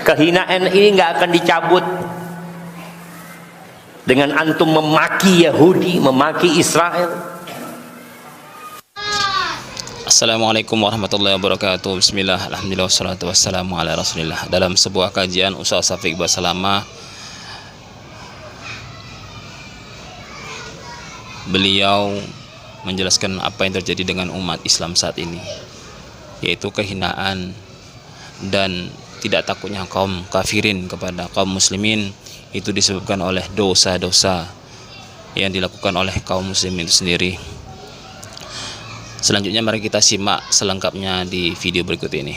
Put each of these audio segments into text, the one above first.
Kehinaan ini nggak akan dicabut dengan antum memaki Yahudi, memaki Israel. Assalamualaikum warahmatullahi wabarakatuh. Bismillah, alhamdulillah, wassalatu wassalamu ala rasulillah. Dalam sebuah kajian Ustaz Syafiq Basalama, beliau menjelaskan apa yang terjadi dengan umat Islam saat ini, yaitu kehinaan dan tidak takutnya kaum kafirin kepada kaum muslimin itu disebabkan oleh dosa-dosa yang dilakukan oleh kaum muslimin itu sendiri. Selanjutnya mari kita simak selengkapnya di video berikut ini.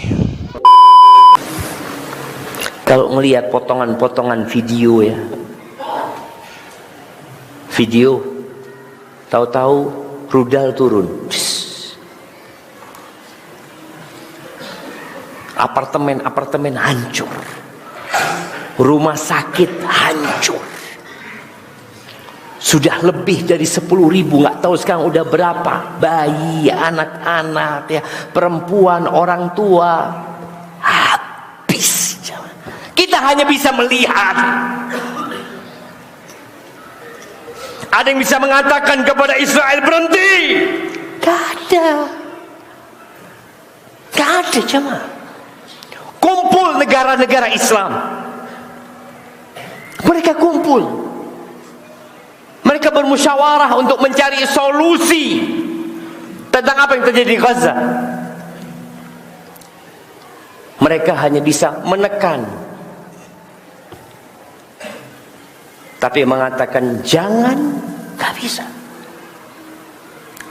Kalau ngelihat potongan-potongan video ya, video tahu-tahu rudal turun, apartemen hancur, rumah sakit hancur, sudah lebih dari 10.000, nggak tahu sekarang udah berapa, bayi, anak-anak ya, perempuan, orang tua, habis. Kita hanya bisa melihat. Ada yang bisa mengatakan kepada Israel berhenti? Gak ada jemaah. Kumpul negara-negara Islam, mereka kumpul, mereka bermusyawarah untuk mencari solusi tentang apa yang terjadi di Gaza. Mereka hanya bisa menekan, tapi mengatakan jangan, gak bisa.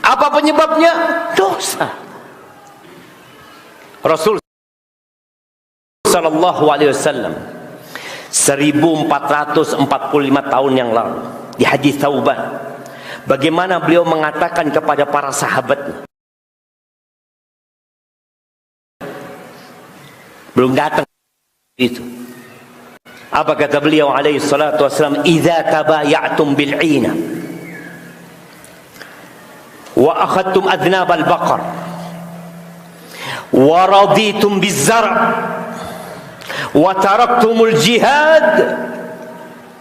Apa penyebabnya? Dosa. Rasul sallallahu alaihi wasallam 1445 tahun yang lalu di hadis Thauban, bagaimana beliau mengatakan kepada para sahabatnya, belum datang itu, apa kata beliau alaihi salatu wasallam, idza tabaya'tum bil'ina wa akhadtum adnab al-baqar wa raditum biz-zar' wa taraktumul jihad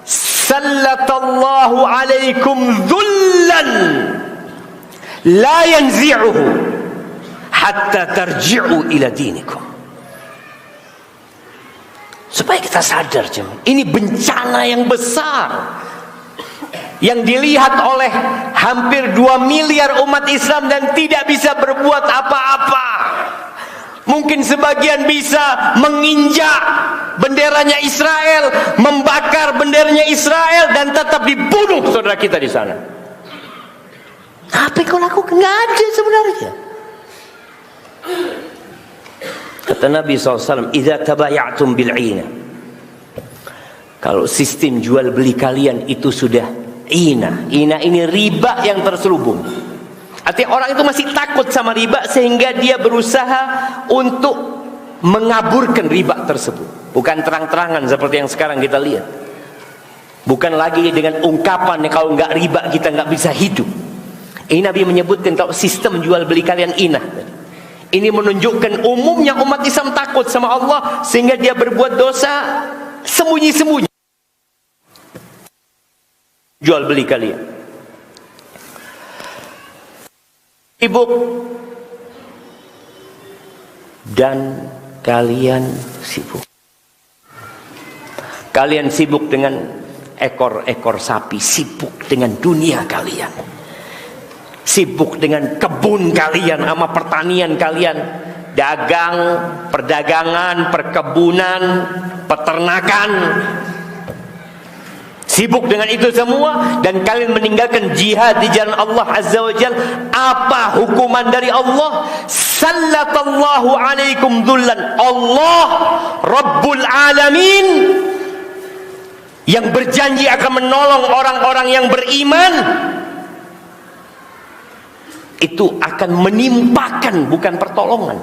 sallallahu alaikum dhullan la yanzi'uhu hatta tarji'u ila dinikum. Supaya kita sadar, ini bencana yang besar yang dilihat oleh hampir 2 miliar umat Islam dan tidak bisa berbuat apa-apa. Mungkin sebagian bisa menginjak benderanya Israel, membakar benderanya Israel, dan tetap dibunuh saudara kita di sana. Apa yang kau lakukan? Nggak ada sebenarnya. Kata Nabi SAW, idza tabaya'tum bil'ina, kalau sistem jual beli kalian itu sudah ina ini riba yang terselubung. Artinya orang itu masih takut sama riba sehingga dia berusaha untuk mengaburkan riba tersebut. Bukan terang-terangan seperti yang sekarang kita lihat. Bukan lagi dengan ungkapan kalau nggak riba kita nggak bisa hidup. Ini Nabi menyebutkan kalau sistem jual beli kalian inah. Ini menunjukkan umumnya umat Islam takut sama Allah sehingga dia berbuat dosa sembunyi-sembunyi. Jual beli kalian. Sibuk dan kalian sibuk. Kalian sibuk dengan ekor-ekor sapi, sibuk dengan dunia kalian, sibuk dengan kebun kalian, sama pertanian kalian, dagang, perdagangan, perkebunan, peternakan. Sibuk dengan itu semua dan kalian meninggalkan jihad di jalan Allah Azza wa Jalla. Apa hukuman dari Allah? Sallallahu alaikum dhullan. Allah Rabbul Alamin yang berjanji akan menolong orang-orang yang beriman, itu akan menimpakan, bukan pertolongan.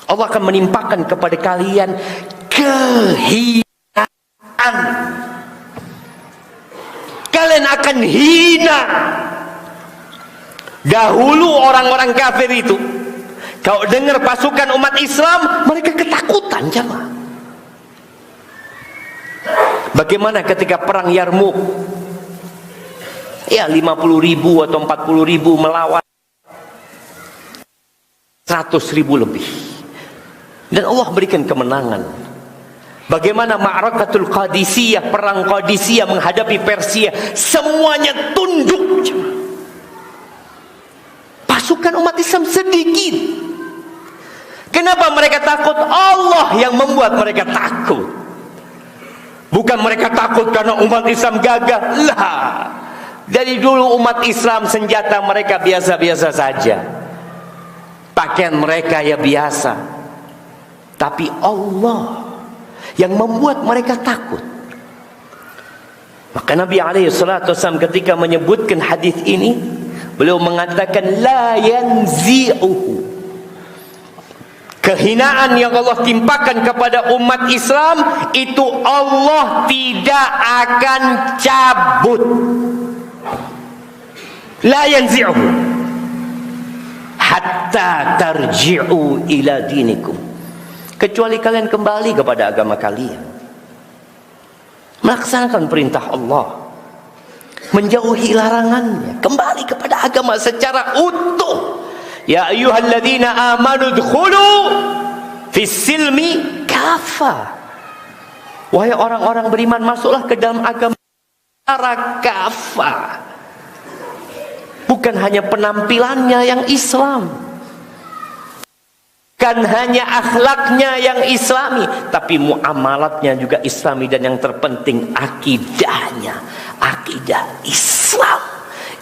Allah akan menimpakan kepada kalian kehinaan. Kalian akan hina. Dahulu orang-orang kafir itu, kalau dengar pasukan umat Islam, mereka ketakutan, jemaah. Bagaimana ketika perang Yarmuk? Ya 50.000 atau 40.000 melawan 100.000 lebih. Dan Allah berikan kemenangan. Bagaimana Ma'rakatul Qadisiyah, perang Qadisiyah menghadapi Persia, semuanya tunduk. Pasukan umat Islam sedikit. Kenapa mereka takut? Allah yang membuat mereka takut. Bukan mereka takut karena umat Islam gagah. Lah. Dari dulu umat Islam senjata mereka biasa-biasa saja. Pakaian mereka ya biasa. Tapi Allah yang membuat mereka takut. Maka Nabi SAW ketika menyebutkan hadis ini, beliau mengatakan la yanzi'uhu. Kehinaan yang Allah timpakan kepada umat Islam itu Allah tidak akan cabut. La yanzi'uhu hatta tarji'u ila dinikum. Kecuali kalian kembali kepada agama kalian, melaksanakan perintah Allah, menjauhi larangannya, kembali kepada agama secara utuh. Ya ayyuhalladzina amanu dkhulu fis silmi kafah. Wahai orang-orang beriman, masuklah ke dalam agama secara kafah. Bukan hanya penampilannya yang Islam, bukan hanya akhlaknya yang Islami, tapi muamalatnya juga Islami, dan yang terpenting akidahnya, akidah Islam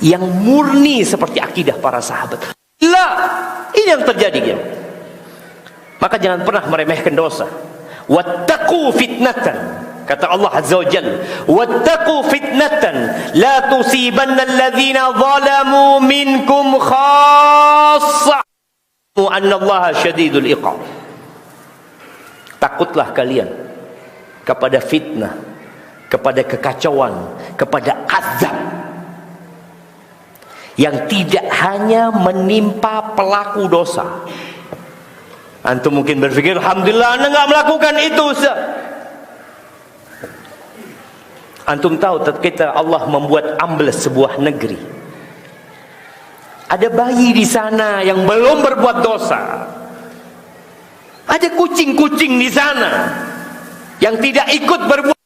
yang murni seperti akidah para sahabat. Lah, ini yang terjadi ya. Maka jangan pernah meremehkan dosa. Wattaqu fitnatan, kata Allah Azza wa Jalla, wattaqu fitnatan la tusibanna alladhina zalamu minkum khassa annallaha syadidul iqab. Takutlah kalian kepada fitnah, kepada kekacauan, kepada azab yang tidak hanya menimpa pelaku dosa. Antum mungkin berpikir, alhamdulillah anda enggak melakukan itu, Ustaz. Antum tahu ketika Allah membuat ambles sebuah negeri, ada bayi di sana yang belum berbuat dosa. Ada kucing-kucing di sana yang tidak ikut berbuat.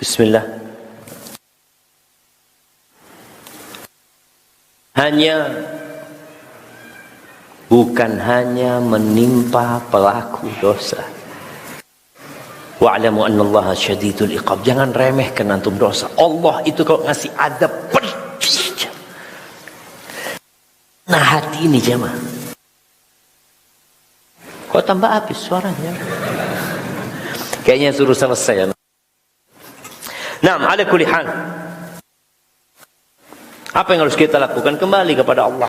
Bismillah. Bukan hanya menimpa pelaku dosa. Wa'lamu annallaha syadidul iqab. Jangan remehkan antum dosa. Allah itu kalau ngasih adab pedih. Nah, hati ini jemaah. Kok tambah habis suaranya? Kayaknya suruh selesai ya. Naam, ala kulli hal. Apa yang harus kita lakukan? Kembali kepada Allah.